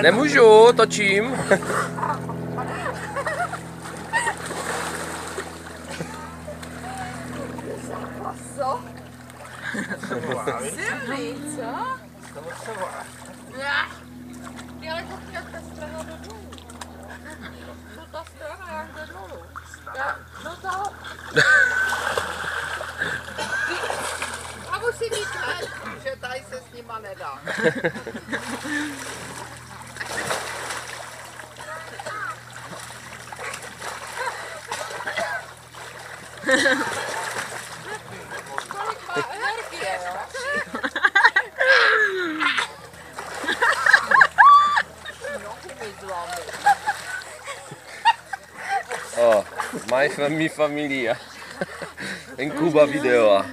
Nemůžu, točím. Co? Silný, co? Ale to je ta strana do dolů. To ta strana jak jde dolů. No to... A musí mít hled, že tady se s nima nedá. Kolik má energie, jo? Oh, my familia. En Cuba video.